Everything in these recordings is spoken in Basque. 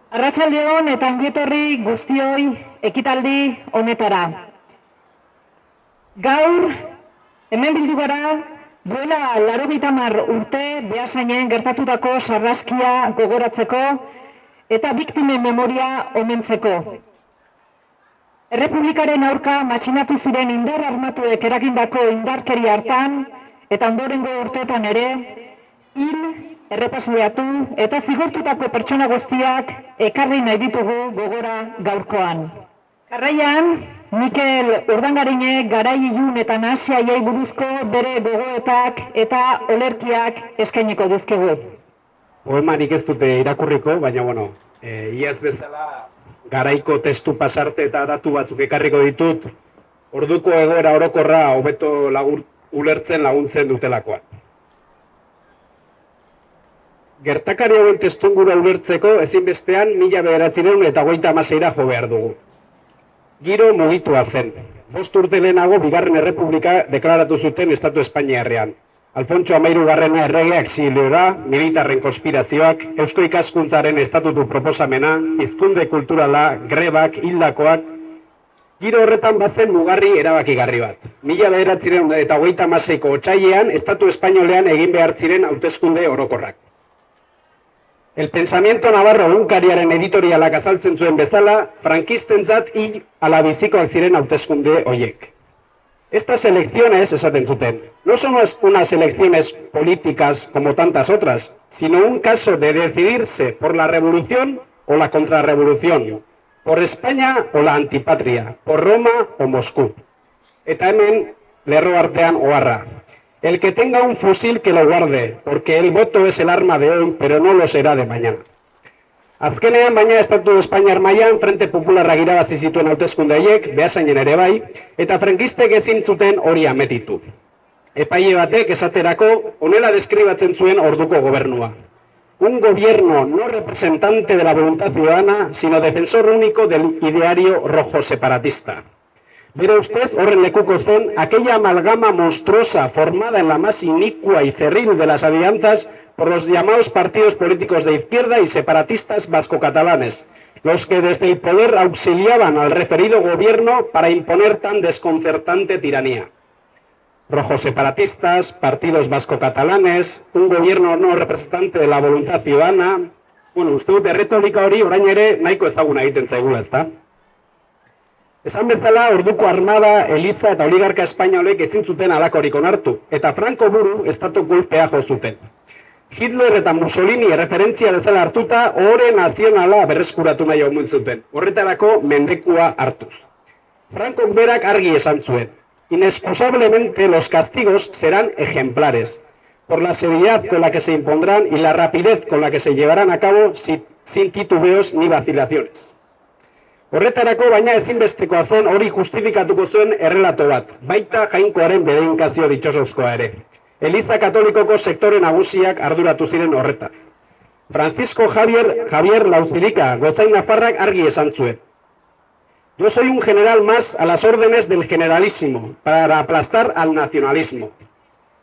Arratsaldeon eta ongietorri guztioi ekitaldi honetara. Gaur, hemen bildu gara, duela 80 urte Beasainen gertatutako sarraskia gogoratzeko eta biktimen memoria omentzeko. Errepublikaren aurka matxinatu ziren indar armatuek eragindako indarkeria hartan eta ondorengo urteetan ere, hil, errepaseatu eta zigortutako pertsona guztiak ekarri nahi ditugu gogora gaurkoan. Jarraian, Mikel Urdangarinek garai ilun eta nahasiaiei buruzko bere gogoetak eta olerkiak eskainiko dizkigu. Poemarik ez dute irakurriko, baina iaz bezala garaiko testu pasarte eta datu batzuk ekarriko ditut, orduko egoera orokorra hobeto ulertzen laguntzen dutelakoan. Gertakari hauen testungura ulertzeko ezinbestean 1956ra jo behar dugu. Giro mugitua zen. 5 urte lehenago Bigarren Errepublika deklaratu zuten Estatu Espainiarrean. Alfontso XIII erregea exiliora, militarren konspirazioak, eusko ikaskuntzaren estatutu proposamena, hizkunde kulturala, grebak, hildakoak. Giro horretan bazen mugarri erabakigarri bat. 1956ko otsailean Estatu Espainolean egin behar ziren hauteskunde orokorrak. El Pensamiento Navarro egunkariaren editorialak azaltzen zuen bezala, frankistentzat hil ala bizikoak ziren hauteskunde horiek. Estas elecciones, esaten zuten, no son unas elecciones políticas como tantas otras, sino un caso de decidirse por la revolución o la contrarrevolución, por España o la antipatria, por Roma o Moscú. Eta hemen, lerro artean oharra. El que tenga un fusil que lo guarde, porque el voto es el arma de hoy, pero no lo será de mañana. Azkenean, baina Estatu Espainiar mailan Frente Popularra irabazi zituen hauteskunde haiek, Beasainen ere bai, eta frankistek ezin zuten hori ametitu. Epaile batek esaterako honela deskribatzen zuen orduko gobernua. Un gobierno no representante de la voluntad ciudadana, sino defensor único del ideario rojo separatista. Bere ustez, horren lekuko zen, aquella amalgama monstruosa formada en la más inicua y cerril de las alianzas por los llamados partidos políticos de izquierda y separatistas vasco-catalanes, los que desde el poder auxiliaban al referido gobierno para imponer tan desconcertante tiranía. Rojos separatistas, partidos vasco-catalanes, un gobierno no representante de la voluntad ciudadana. Uste dut, erretorika hori orain ere nahiko ezaguna egiten zaigula, ezta? Esan bezala, orduko armada, eliza eta oligarka espainolek ezin zuten halakorik onartu, eta Franco buru estatu kulpea jo zuten. Hitler eta Mussolini erreferentzia bezala hartuta, ohore nazionala berreskuratu nahi omen zuten, horretarako mendekua hartuz. Francok berak argi esan zuen, inexcusablemente los castigos serán ejemplares, por la severidad con la que se impondrán y la rapidez con la que se llevarán a cabo sin titubeos ni vacilaciones. Horretarako baina ezinbestekoa zen hori justifikatuko zuen errelato bat, baita jainkoaren bedeinkazio ditxosozkoa ere. Eliza Katolikoko sektore nagusiak arduratu ziren horretaz. Francisco Javier Lauzirika, gotzain nafarrak argi esan zuen. Yo soy un general más a las órdenes del generalísimo, para aplastar al nacionalismo.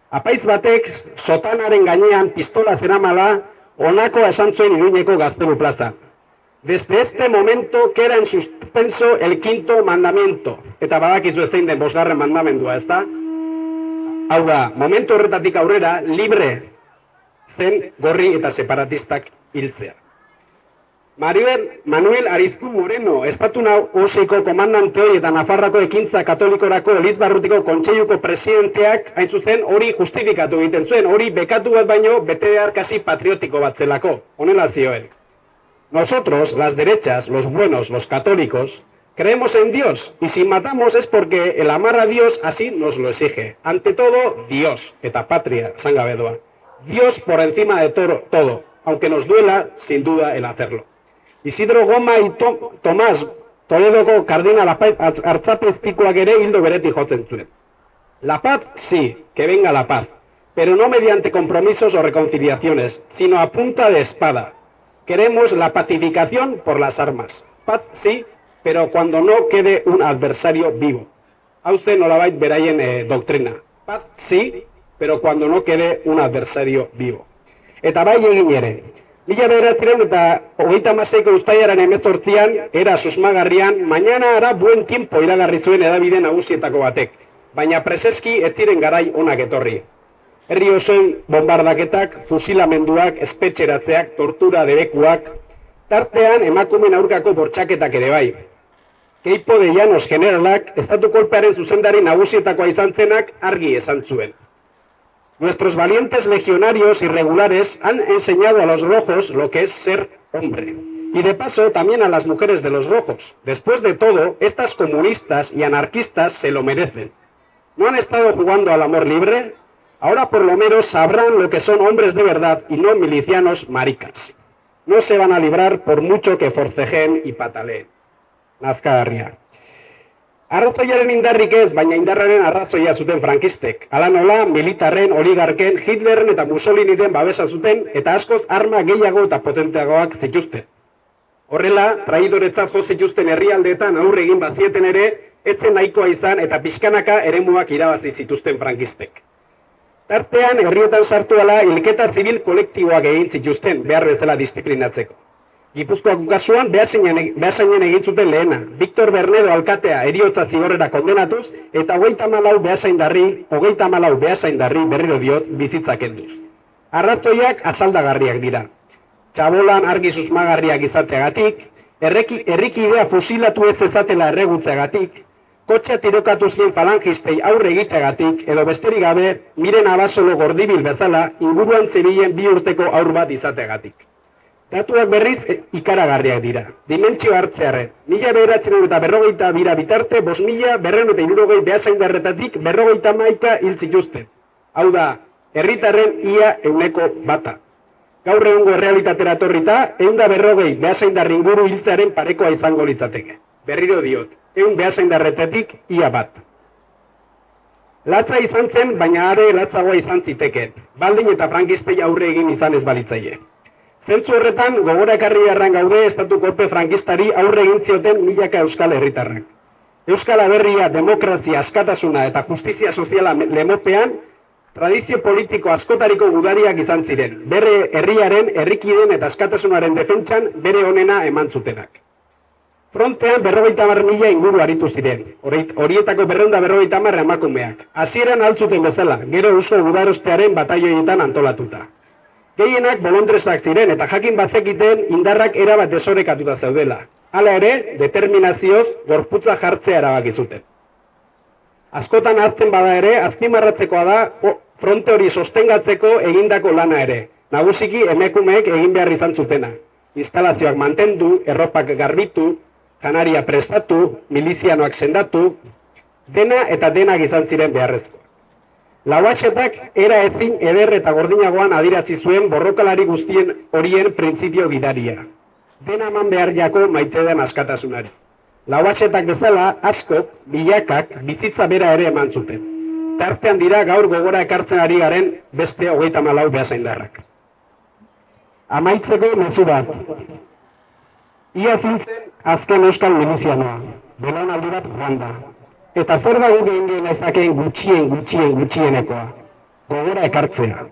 Apaiz batek, sotanaren gainean pistola zeramala, honako esan zuen Iruñeko Gaztelu plaza. Desde este momento queda en suspenso el 5º mandamiento. Eta badakizu zein den 5. mandamendua, ezta? Hau da, momentu horretatik aurrera, libre zen gorri eta separatistak hiltzea. Manuel Arizkun Moreno, Estatu Nagusiko komandante hori eta Nafarrako ekintza katolikorako Elizbarrutiko kontseiluko presidenteak hain zuzen hori justifikatu egiten zuen, hori bekatu bat baino bete behar kasi patriotiko bat zelako, honela zioen. Nosotros, las derechas, los buenos, los católicos, creemos en Dios, y si matamos es porque el amar a Dios así nos lo exige. Ante todo, Dios, eta patria, sangabedoa. Dios por encima de todo, aunque nos duela, sin duda, el hacerlo. Isidro Goma y Tomás Toledoko kardinal Artzapezpikuak ere hildo beretik jotzen zuen. La paz, sí, que venga la paz, pero no mediante compromisos o reconciliaciones, sino a punta de espada. Queremos la pacificación por las armas. Paz, sí, pero cuando no quede un adversario vivo. Hau zen nolabait beraien doktrina. Paz, sí, pero cuando no quede un adversario vivo. Eta bai egin ere, 1936ko uztailaren 18an, era susmagarrian, mañana hará buen tiempo iragarri zuen hedabide nagusietako batek, baina preseski ez ziren garai onak etorri. Herri osoen bombardaketak, fusilamenduak, espetxeratzeak, tortura debekuak, tartean emakumeen aurkako bortxaketak ere bai. Keipo de Llanos generalak, estatu kolpearen zuzendari nagusietakoa izan zenak argi esan zuen. Nuestros valientes legionarios irregulares han enseñado a los rojos lo que es ser hombre. Y de paso también a las mujeres de los rojos. Después de todo, estas comunistas y anarquistas se lo merecen. ¿No han estado jugando al amor libre? Ahora por lo menos sabrán lo que son hombres de verdad y no milicianos maricas. No se van a librar por mucho que forcejeen y pataleen. Nazkagarria. Arrazoiaren indarrik ez, baina indarraren arrazoia zuten frankistek. Hala nola, militarren, oligarken, Hitlerren eta Mussoliniren babesa zuten eta askoz arma gehiago eta potenteagoak zituzten. Horrela, traidoretzat jo zituzten herrialdeetan aurre egin bazieten ere, etzen nahikoa izan eta pixkanaka eremuak irabazi zituzten frankistek. Tartean, herrietan sartu ala, hilketa zibil kolektiboak egin zituzten, behar bezala disiplinatzeko. Gipuzkoako kasuan behasainen egin zuten lehena. Victor Bernedo alkatea heriotza zigorrera kondenatuz eta 34 behasaindarri berriro diot bizitza kenduz. Arrazoiak asaldagarriak dira. Txabolan argi susmagarriak izateagatik, herrikidea fusilatu ez ezatela erregutzeagatik, kotxea tirokatu zien falangistei aurre egiteagatik edo besterik gabe Miren Abasolo gordibil bezala inguruan zebilen 2 urteko haur bat izateagatik. Datuak berriz ikaragarriak dira. Dimentsio hartzearen. 1942 bitarte, 5.260 behasaindarretatik 51 hil zituzten. Hau da, herritarren ia 100%. Gaur egungo errealitatera etorrita, 140 behasaindarri inguru hiltzearen parekoa izango litzateke. Berriro diot, 100 behasaindarretatik ia 1. Latza izan zen, baina are latzagoa izan zitekeen. Baldin eta frankistei aurre egin izan ez balitzaie. Zentzu horretan, gogora ekarri beharran gaude estatu kolpe frankistari aurre egin zioten milaka euskal herritarrak. Euskal Herria, demokrazia, askatasuna eta justizia soziala lemopean, tradizio politiko askotariko gudariak izan ziren, bere herriaren, herrikideen eta askatasunaren defentsan bere onena eman zutenak. Frontean 50.000 inguru aritu ziren, horietako 250 emakumeak. Hasieran altzuten bezala, gero Eusko Gudarostearen bataioietan antolatuta. Gehienak bolondresak ziren eta jakin bazekiten indarrak erabat desorekatuta zeudela. Hala ere, determinazioz gorputza jartzea erabaki zuten. Askotan ahazten bada ere, azpimarratzekoa da fronte hori sostengatzeko egindako lana ere. Nagusiki emakumeek egin behar izan zutena. Instalazioak mantendu, erropak garbitu, janaria prestatu, milizianoak sendatu, dena eta denak izan ziren beharrezko. Lauatxetak era ezin eder eta gordinagoan adirazi zuen borrokalari guztien horien printzipio gidaria. Dena eman behar jako maite den askatasunari. Lauatxetak bezala, askok, bilakak, bizitza bera ere eman zuten. Tartean dira gaur gogora ekartzen ari garen beste 34 behasaindarrak. Amaitzeko mezu bat. Ia zintzen azken euskal milizianoa, belaunaldi bat joan da. Eta zer da guk egin genezakeen gutxienekoa. Gogora ekartzea.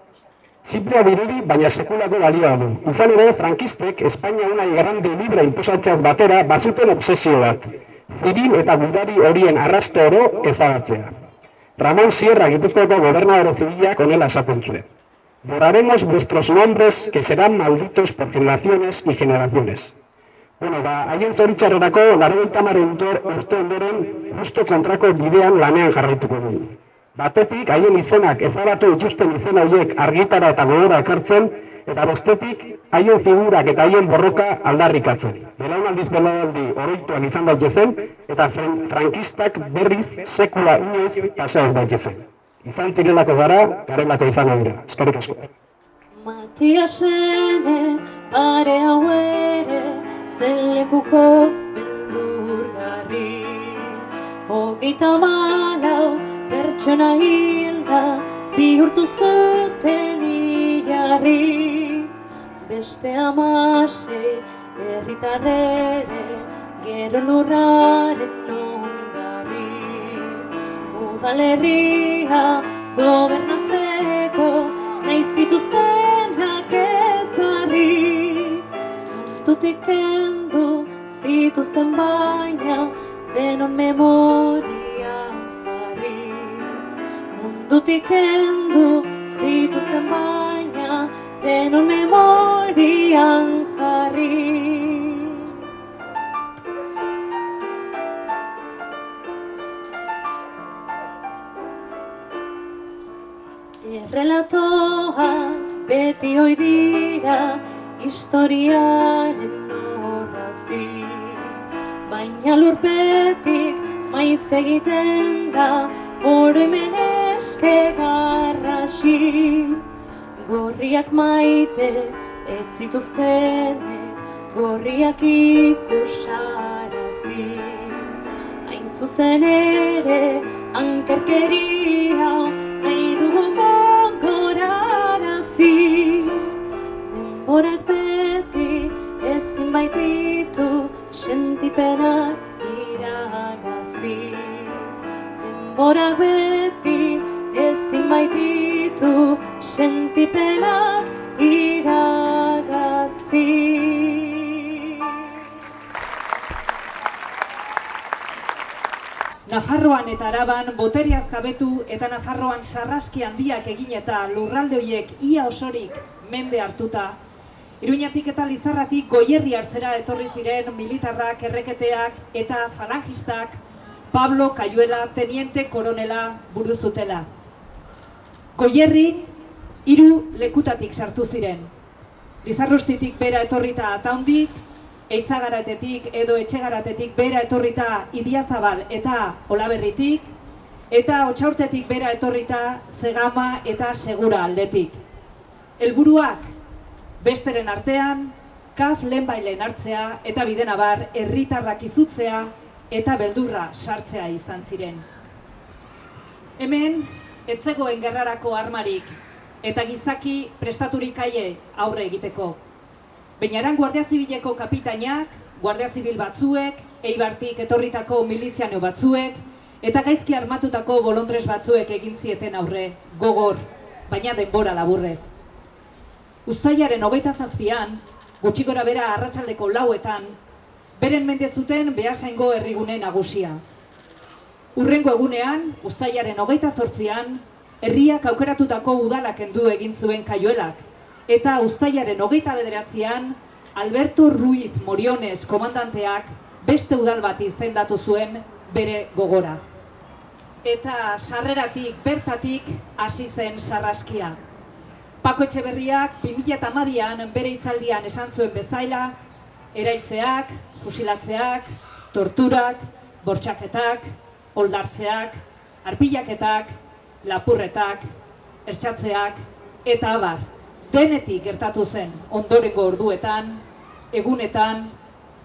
Simplea dirudi, baina sekulako balioa du. Izan ere, frankistek Espainia unai grande libre inposatzeaz batera bazuten obsesio bat. Zibil eta gudari horien arrasto oro ezagatzea. Ramón Sierra, Gipuzkoako gobernadore zibilak honela esaten zuen. Borraremos vuestros nombres que serán malditos por generaciones y generaciones. Haien zoritxarrerako 90 urte ondoren justo kontrako bidean lanean jarraituko du. Batetik, haien izenak ezabatu dituzten izen horiek argitara eta gogora ekartzen, eta bestetik, haien figurak eta haien borroka aldarrikatzen. Belaunaldiz belaunaldi oroituan izan daitezen, eta frankistak berriz sekula inoiz pasa ez daitezen. Izan zirelako gara, garelako izango dira. Eskerrik asko. Matiasene, pare hauere, zelekuko beldurgarri. 34 pertsona hilda bihurtu zuten ilarri. Beste 16 herritarrere gero lurraren ongarri. Udalerria gobernatzeko nahi zituztenak ezarri. mundutik kendu zituzten baina denon memorian jarri. Mundutik kendu zituzten baina denon memorian jarri. Errelatoak beti hoi dira historiaren orrazi, baina lurpetik maiz egiten da oroimen eske garrasi. Gorriak maite ez zituztenek gorriak ikusarazi, hain zuzen ere ankerkeria nahi dugu gogorarazi. Denborak beti ezin baititu sentipenak iragazi. Denborak beti ezin baititu sentipenak iragazi. Nafarroan eta Araban boteriaz jabetu eta Nafarroan sarraski handiak egin eta lurralde horiek ia osorik mende hartuta, Iruñatik eta Lizarratik Goierri hartzera etorri ziren militarrak, erreketeak eta falangistak Pablo Kayuela teniente koronela buru zutela. Goierri 3 lekutatik sartu ziren. Lizarrostitik bera etorrita Ataundik, Eitzagaratetik edo Etxegaratetik bera etorrita Idiazabal eta Olaberritik, eta Otsaurtetik bera etorrita Zegama eta Segura aldetik. Helburuak besteren artean, kaf lehenbailen hartzea eta bidenabar herritarrak izutzea eta beldurra sartzea izan ziren. Hemen, ez zegoen gerrarako armarik eta gizaki prestaturik aie aurre egiteko. Beñaran Guardia Zibileko kapitainak, Guardia Zibil batzuek, Eibartik etorritako miliziano batzuek, eta gaizki armatutako bolondres batzuek egin zieten aurre, gogor, baina denbora laburrez. Uztailaren 27an, gutxi gora bera arratsaldeko 4etan, beren mende zuten Beasaingo herrigune nagusia. Hurrengo egunean, uztailaren 28an, herriak aukeratutako udalak kendu egin zuen Kayuelak, eta uztailaren 29an, Alberto Ruiz Moriones komandanteak beste udal bat izendatu zuen bere gogora. Eta sarreratik bertatik hasi zen sarraskia. Pako Etxeberriak 2012an bere hitzaldian esan zuen bezaila, erailtzeak, fusilatzeak, torturak, bortxaketak, oldartzeak, arpilaketak, lapurretak, ertxatzeak, eta abar, denetik gertatu zen ondorengo orduetan, egunetan,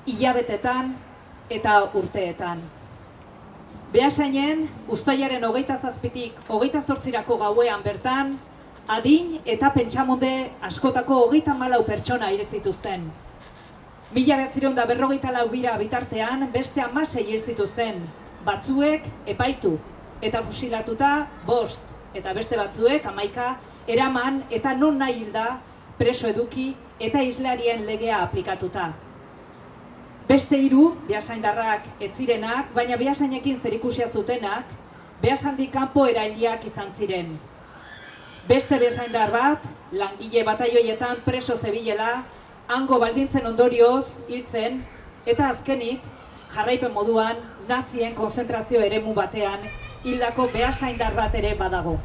hilabetetan eta urteetan. Beasainen, uztailaren 27tik 28rako gauean bertan, adin eta pentsamonde askotako 34 pertsona hil zituzten. 1954 bira bitartean beste 16 hil zituzten, batzuek epaitu eta fusilatuta 5, eta beste batzuek 11 eraman eta non nahi hilda preso eduki eta islarien legea aplikatuta. Beste 3, beasaindarrak ez zirenak, baina beasainekin zerikusia zutenak, Beasandik kanpo erailiak izan ziren. Beste beasaindar bat, langile bataioietan preso zebilela, hango baldintzen ondorioz hiltzen, eta azkenik, jarraipen moduan, nazien konzentrazio eremu batean, hildako beasaindar bat ere badago.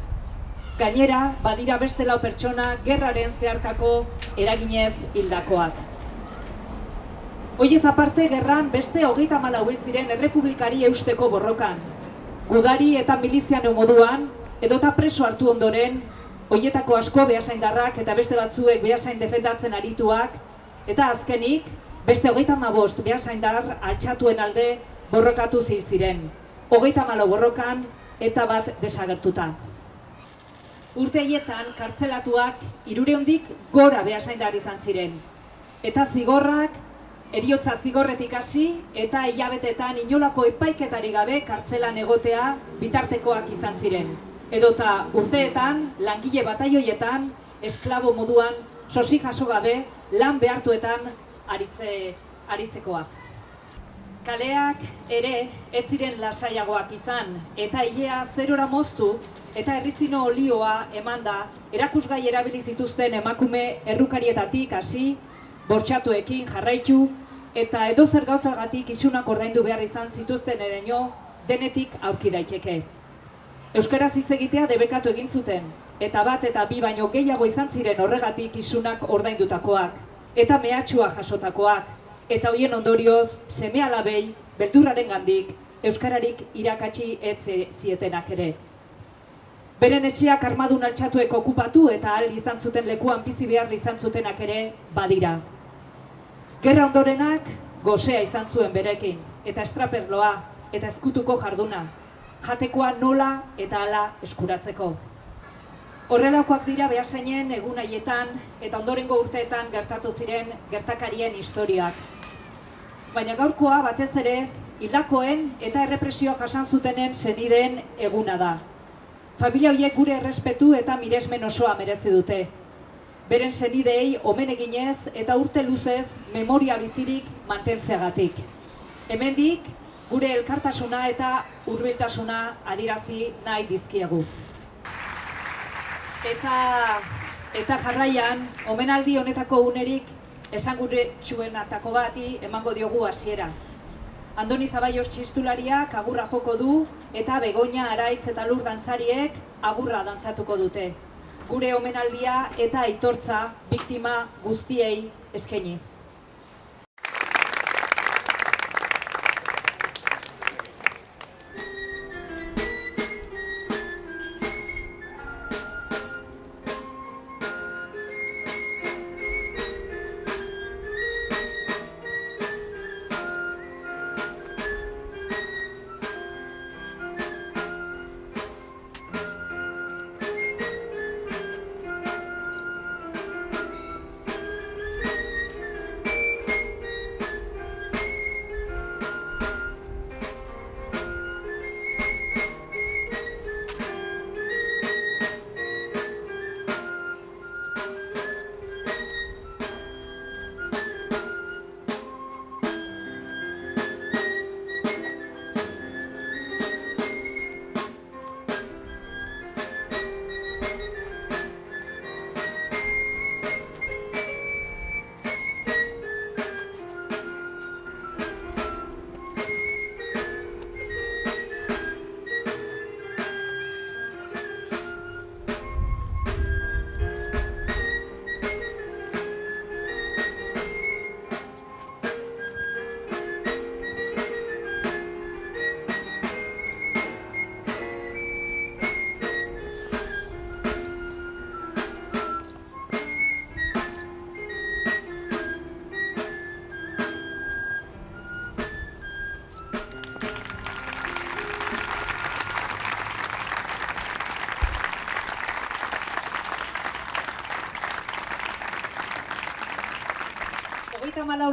Gainera, badira beste 4 pertsona gerraren zeharkako eraginez hildakoak. Hoiez aparte, gerran beste 34 hil ziren errepublikari eusteko borrokan. Gudari eta miliziano moduan, edota preso hartu ondoren, hoietako asko beasaindarrak eta beste batzuek beasain defendatzen arituak, eta azkenik, beste 35 beasaindar altxatuen alde borrokatu ziltziren. 34 borrokan eta bat desagertuta. Urte haietan kartzelatuak 300tik gora beasaindar izan ziren. Eta zigorrak, heriotza zigorretik hasi eta hilabetetan inolako epaiketari gabe kartzelan egotea bitartekoak izan ziren. Edota urteetan, langile bataioietan, esklabo moduan, sosik jaso gabe, lan behartuetan aritzekoak. Kaleak ere ez ziren lasaiagoak izan, eta ilea zerora moztu eta errizino olioa emanda erakusgai erabili zituzten emakume errukarietatik hasi, bortxatuekin jarraitu, eta edozer gauzagatik isunak ordaindu behar izan zituzten eraino denetik aurki daiteke. Euskaraz hitz egitea debekatu egin zuten, eta bat eta bi baino gehiago izan ziren horregatik isunak ordaindutakoak, eta mehatxua jasotakoak, eta hoien ondorioz seme-alabei beldurrarengandik euskararik irakatsi ez zietenak ere. Beren etxeak armadun altxatuek okupatu eta ahal izan zuten lekuan bizi behar izan zutenak ere badira. Gerra ondorenak gosea izan zuen berekin, eta estraperloa eta ezkutuko jarduna, jatekoa nola eta hala eskuratzeko. Horrelakoak dira Beasainen egun haietan eta ondorengo urteetan gertatu ziren gertakarien historiak. Baina gaurkoa batez ere hildakoen eta errepresioa jasan zutenen senideen eguna da. Familia horiek gure errespetu eta miresmen osoa merezi dute. Beren senideei omen eginez eta urte luzez memoria bizirik mantentzeagatik. Hemendik gure elkartasuna eta hurbiltasuna adierazi nahi dizkiegu. Eta jarraian, omenaldi honetako unerik esanguratsuenetako bati emango diogu hasiera. Andoni Zaballos txistulariak agurra joko du eta Begoña Araitz eta Lur dantzariek agurra dantzatuko dute. Gure omenaldia eta aitortza biktima guztiei eskainiz.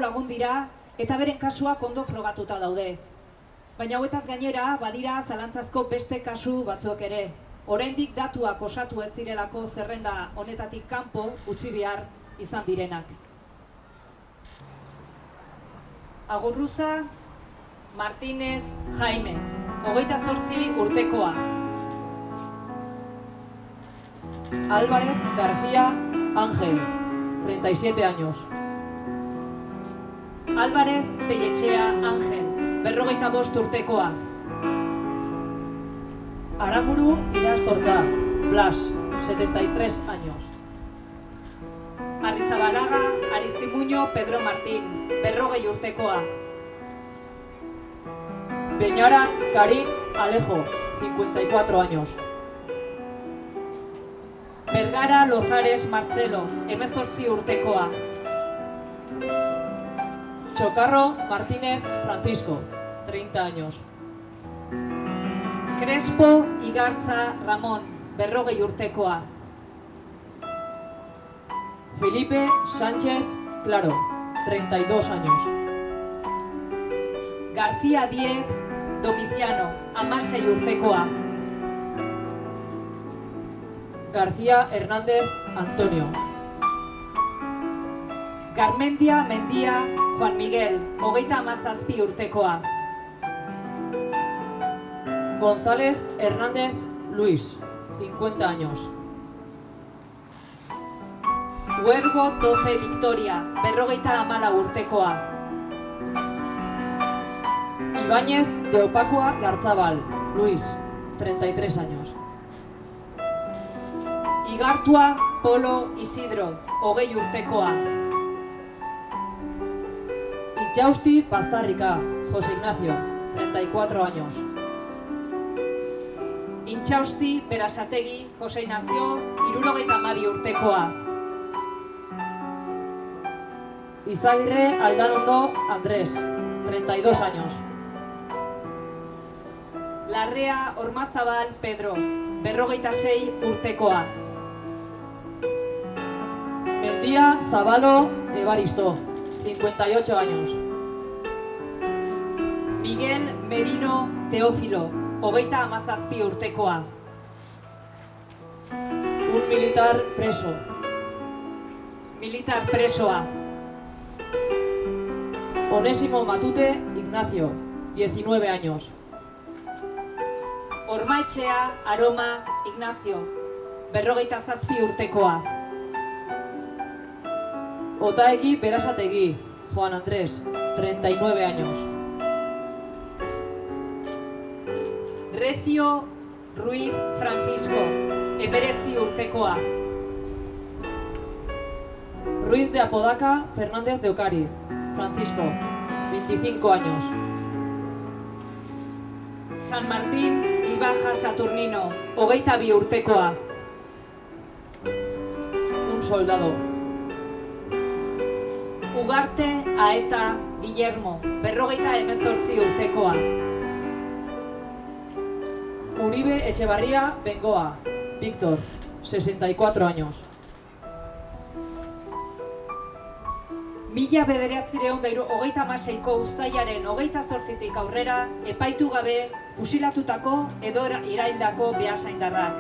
Lagun dira eta beren kasuak ondo frogatuta daude. Baina hauetaz gainera, badira zalantzazko beste kasu batzuek ere. Oraindik datuak osatu ez direlako zerrenda honetatik kanpo utzi behar izan direnak. Agurruza Martínez Jaime, 28 urtekoa. Álvarez García Ángel, 37 años. Álvarez Telletxea Ángel, 45 urtekoa. Aramburu Irastortza, Blas, 73 años. Arrizabalaga Aristimuño Pedro Martín, 40 urtekoa. Peñara Karim Alejo, 54 años. Vergara Lozares Marcelo, 18 urtekoa. Chocarro Martínez Francisco, 30 años. Crespo Igartza Ramón, 40 urtekoa. Felipe Sánchez Claro, 32 años. García Diez Domiciano, 16 urtekoa. García Hernández Antonio. Garmendia Mendia Juan Miguel, 37 urtekoa. González Hernández Luis, 50 años. Huergo Doce Victoria, 54 urtekoa. Ibáñez de Opacua Lartzabal, Luis, 33 años. Igartua Polo Isidro, 20 urtekoa. Itxausti Pastarrika, José Ignacio, 34 años. Intxausti Berasategi Jose Ignacio, 72 urtekoa. Izagirre Aldanondo Andrés, 32 años. Larrea Ormazabal Pedro, 46 urtekoa. Mendía Zabalo Evaristo, 58 años. Miguel Merino Teófilo, 37 urtekoa. Un militar preso. Militar presoa. Onésimo Matute Ignacio, 19 años. Ormaetxea Aroma Ignacio, 47 urtekoa. Otaegi Berasategi, Juan Andrés, 39 años. Recio Ruiz Francisco, 19 urtekoa. Ruiz de Apodaca Fernández de Ocariz, Francisco, 25 años. San Martín Ibaja Saturnino, 22 urtekoa. Un soldado. Ugarte Aeta Guillermo, 48 urtekoa. Uribe Echevarría Bengoa, Víctor, 64 años. 1936ko uztailaren 28tik aurrera epaitu gabe fusilatutako edo iraildako beasaindarrak.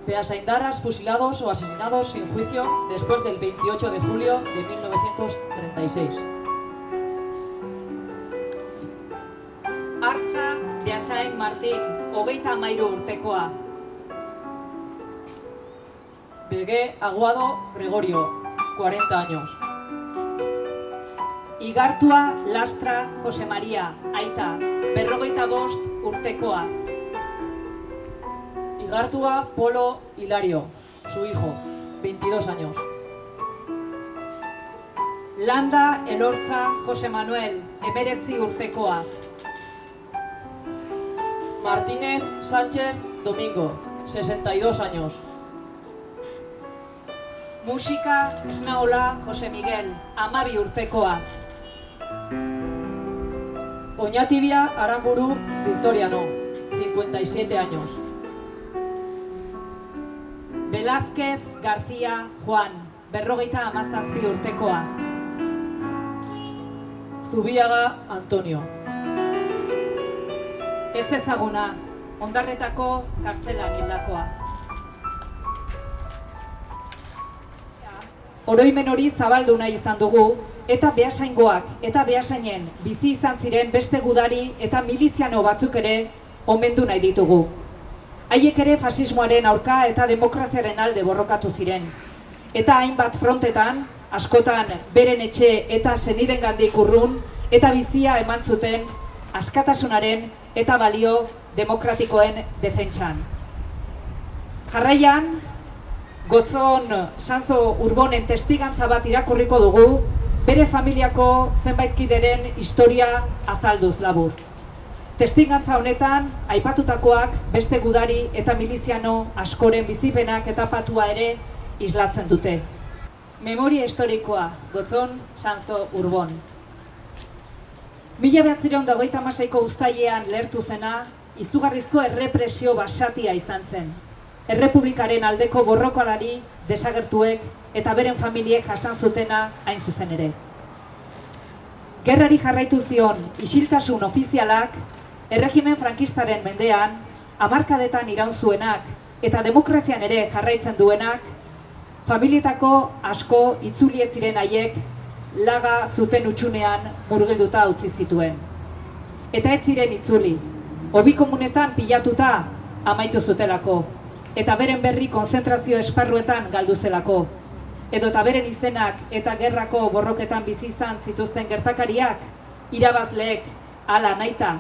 Beasaindarras fusilados o asesinados sin juicio después del 28 de julio de 1936. Artza Beasain Martin, 33 urtekoa. Begué Aguado Gregorio, 40 años. Igartua Lastra Jose María, aita, 45 urtekoa. Igartua Polo Hilario, su hijo, 22 años. Landa Elortza Jose Manuel, 19 urtekoa. Martínez Sánchez Domingo, 62 años. Musika Esnaola Jose Miguel, 12 urtekoa. Oñatibia Aramburu Victoriano, 57 años. Velázquez García Juan, 57 urtekoa. Zubiaga Antonio. Ez ezaguna, Ondarretako kartzelan hildakoa. Oroimen hori zabaldu nahi izan dugu, eta beasaingoak eta beasainen bizi izan ziren beste gudari eta miliziano batzuk ere omendu nahi ditugu. Haiek ere fasismoaren aurka eta demokraziaren alde borrokatu ziren. Eta hainbat frontetan, askotan beren etxe eta senidengandik urrun eta bizia eman zuten askatasunaren eta balio demokratikoen defentsan. Jarraian, Gotzon Sanzo Urbonen testigantza bat irakurriko dugu, bere familiako zenbait kideren historia azalduz labur. Testigantza honetan, aipatutakoak beste gudari eta miliziano askoren bizipenak eta patua ere islatzen dute. Memoria historikoa, Gotzon Sanzo Urbon. 1926ko uztailean lehertu zena, izugarrizko errepresio basatia izan zen. Errepublikaren aldeko borrokalari desagertuek eta beren familiek jasan zutena hain zuzen ere. Gerrari jarraitu zion isiltasun ofizialak, erregimen frankistaren mendean, hamarkadetan iraun zuenak eta demokrazian ere jarraitzen duenak, Familietako asko itzuli ez ziren haiek laga zuten utxunean murgilduta utzi zituen. Eta ez ziren itzuli, hobi komunetan pilatuta amaitu zutelako, eta beren berri konzentrazio esparruetan galdu zelako, edota beren izenak eta gerrako borroketan bizi izan zituzten gertakariak, irabazleek, hala naita,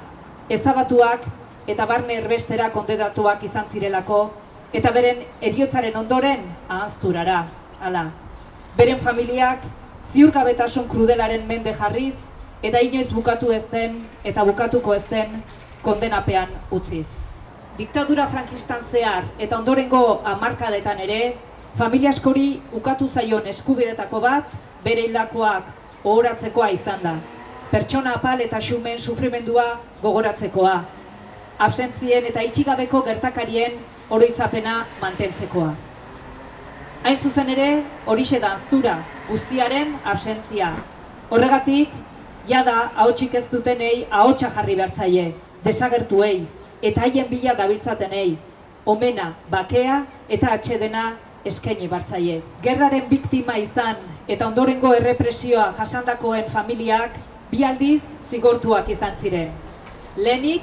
ezabatuak eta barne erbestera kondenatuak izan zirelako, eta beren heriotzaren ondoren ahazturara, hala. Beren familiak ziurgabetasun krudelaren mende jarriz, eta inoiz bukatu ez den eta bukatuko ez den kondenapean utziz. Diktadura frankistan zehar eta ondorengo hamarkadetan ere, familia askori ukatu zaion eskubidetako bat bere hildakoak ohoratzekoa izan da. Pertsona apal eta xumen sufrimendua gogoratzekoa. Absentzien eta itxigabeko gertakarien oroitzapena mantentzekoa. Hain zuzen ere, horixe da ahaztura, guztiaren absentzia. Horregatik, jada ahotsik ez dutenei ahotsa jarri behartzaie, desagertuei, eta haien bila dabiltzatenei, omena, bakea eta atsedena eskaini behartzaie. Gerraren biktima izan eta ondorengo errepresioa jasandakoen familiak bi aldiz zigortuak izan ziren. Lehenik,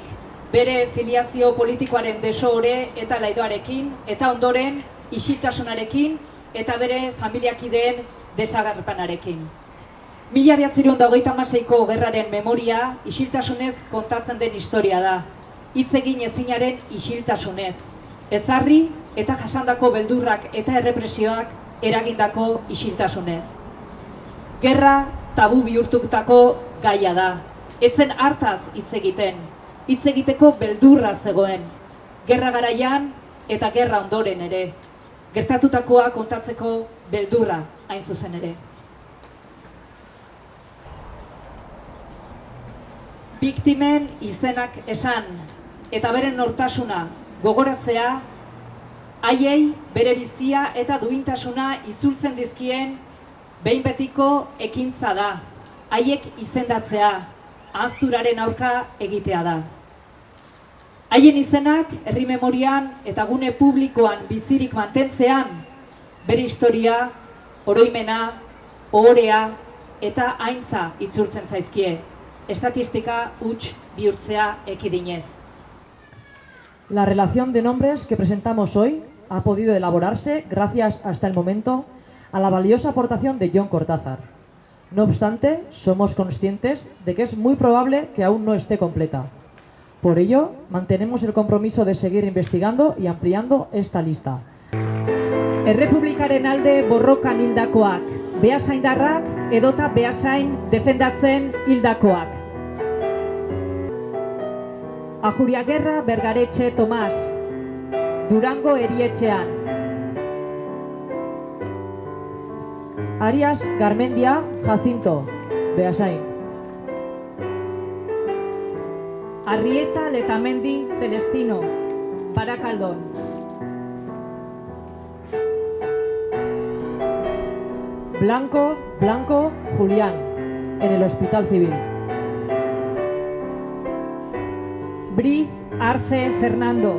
bere filiazio politikoaren desohore eta laidoarekin, eta ondoren isiltasunarekin eta bere familiakideen desagerpanarekin. 1926ko gerraren memoria isiltasunez kontatzen den historia da. Hitz egin ezinaren isiltasunez. Ezarri eta jasandako beldurrak eta errepresioak eragindako isiltasunez. Gerra tabu bihurtutako gaia da. Etzen hartaz hitz egiten. Hitz egiteko beldurra zegoen. Gerra garaian eta gerra ondoren ere. Gertatutakoa kontatzeko beldurra hain zuzen ere. Biktimen izenak esan eta beren nortasuna gogoratzea, haiei bere bizia eta duintasuna itzultzen dizkien behin betiko ekintza da. Haiek izendatzea, ahazturaren aurka egitea da. Haien izenak herri memorian eta gune publikoan bizirik mantentzean, bere historia, oroimena, ohorea eta haintza itzultzen zaizkie. Estatistika huts bihurtzea ekidinez. La relación de nombres que presentamos hoy ha podido elaborarse gracias hasta el momento a la valiosa aportación de Jon Cortázar. No obstante, somos conscientes de que es muy probable que aún no esté completa. Por ello, mantenemos el compromiso de seguir investigando y ampliando esta lista. Errepublikaren alde borrokan hildakoak, beasaindarrak edota beasain defendatzen hildakoak. Ajuriagerra Bergaretxe Tomas, Durango erietxean. Arias Garmendia Jacinto, Beasain. Arrieta Letamendi Celestino, Barakaldon. Blanco Julián, en el Hospital Civil. Briz Arce Fernando,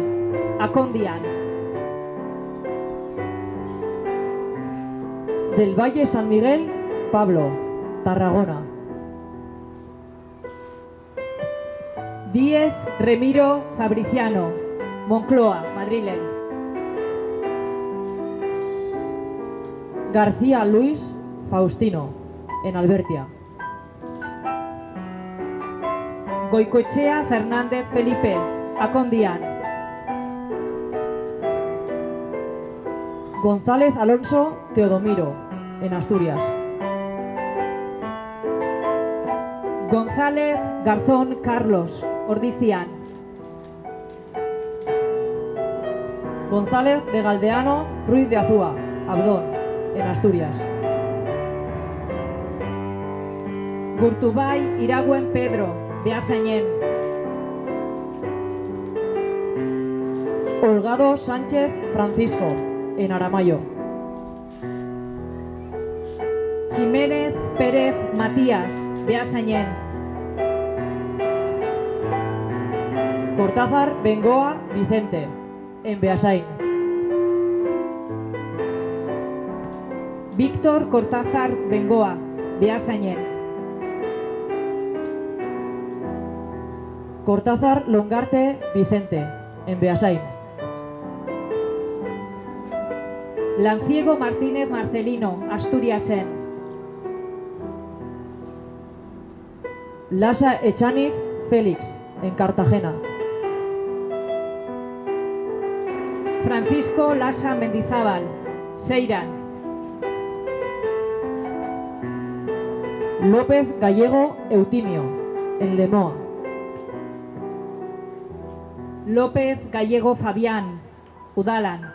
Akondian. Del Valle San Miguel, Pablo, Tarragona. Díez Remiro Fabriciano, Moncloa, Madrilen. García Luis Faustino, en Albertia. Goicoechea Fernández Felipe, Akondian. González Alonso Teodomiro, en Asturias. González Garzón Carlos, Ordizian. González de Galdeano Ruiz de Azúa, Abdón, en Asturias. Gurtubay Iragüen Pedro, Beasainen. Holgado Sánchez Francisco, en Aramayo. Jiménez Pérez Matías, Beasainen. Cortázar Bengoa Vicente, en Beasain. Víctor Cortázar Bengoa, Beasainen. Cortázar Longarte Vicente, en Beasain. Lanciego Martínez Marcelino, Asturiasen. Lasa Echaniz Félix, en Cartagena. Francisco Lasa Mendizábal, Seiran. López Gallego Eutimio, en Lemoa. López Gallego Fabián, Udalan.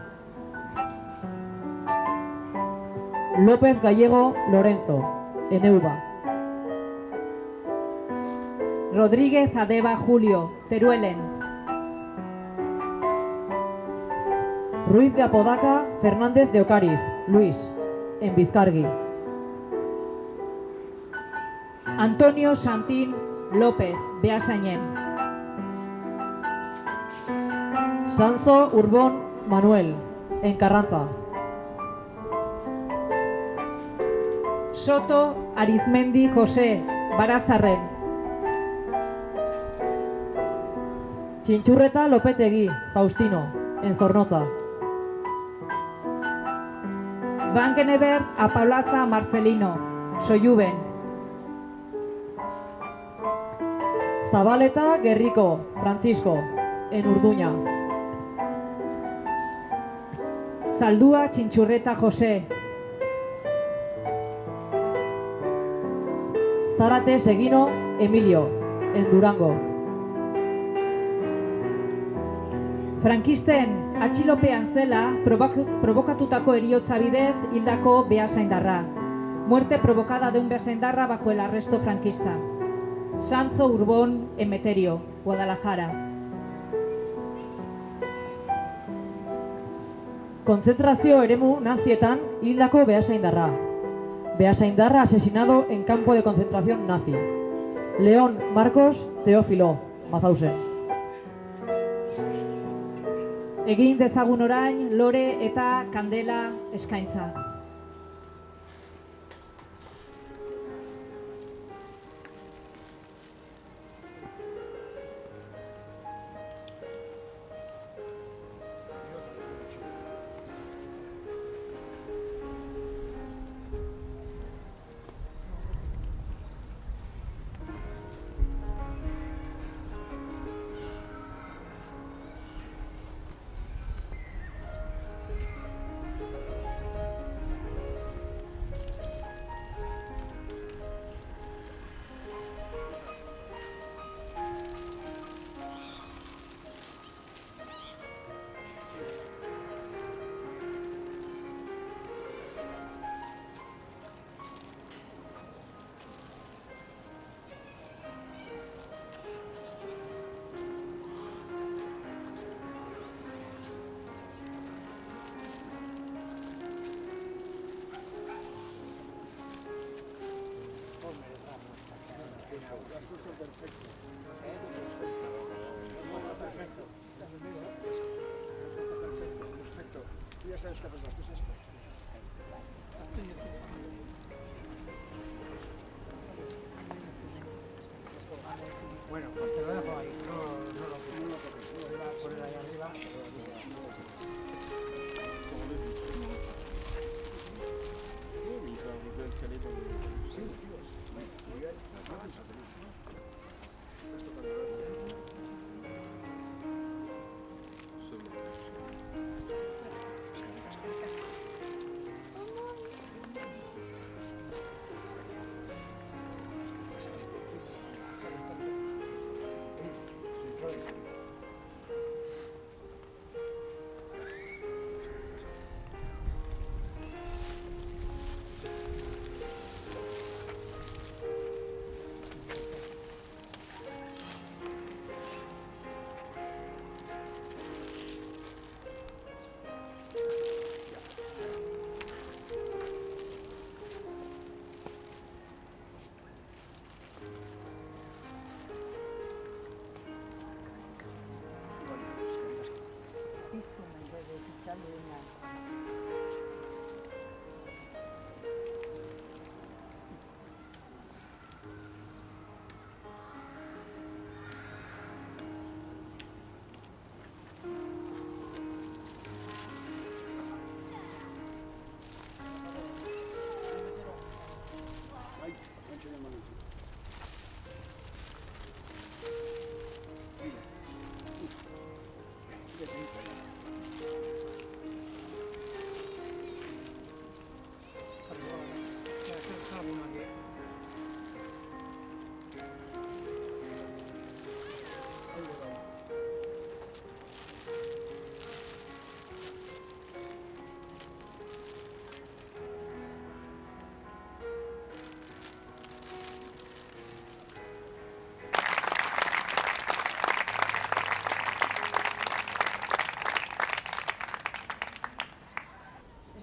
López Gallego Lorenzo, en Euba. Rodríguez Adeba Julio, Teruelen. Ruiz de Apodaca Fernández de Ocariz, Luis, en Bizkargi. Antonio Santín López, Beasainen. Sanzo Urbón Manuel, en Carranza. Soto Arizmendi José, Barazarren. Txintxurreta Lopetegi, Faustino, en Zornotza. Wangeneber Apaulaza Marcelino, Soiuben. Zabaleta Gerriko, Francisco, en Urduña. Zaldúa Txintxurreta José. Zárate Seguino Emilio, en Durango. Frankisten atxilopean zela provokatutako heriotza bidez hildako beasaindarra. Muerte provocada de un beasaindarra bajo el arresto franquista. Sanzo Urbón Emeterio, Guadalajara. Kontzentrazio eremu nazietan hildako beasaindarra. Beasaindarra asesinado en campo de concentración nazi. León Marcos Teófilo, Mazausen. Egin dezagun orain lore eta kandela eskaintza. Ya sabes que haces las cosas. Bueno, pues te lo dejo ahí. No lo toques. Lo voy a poner ahí arriba.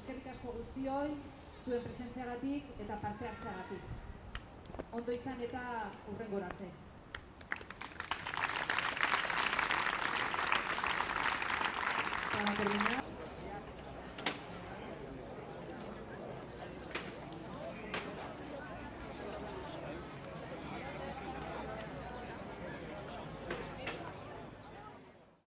Eskerrik asko guztioi, zuen presentziagatik eta parte hartzeagatik. Ondo izan eta hurrengora arte. Para terminar,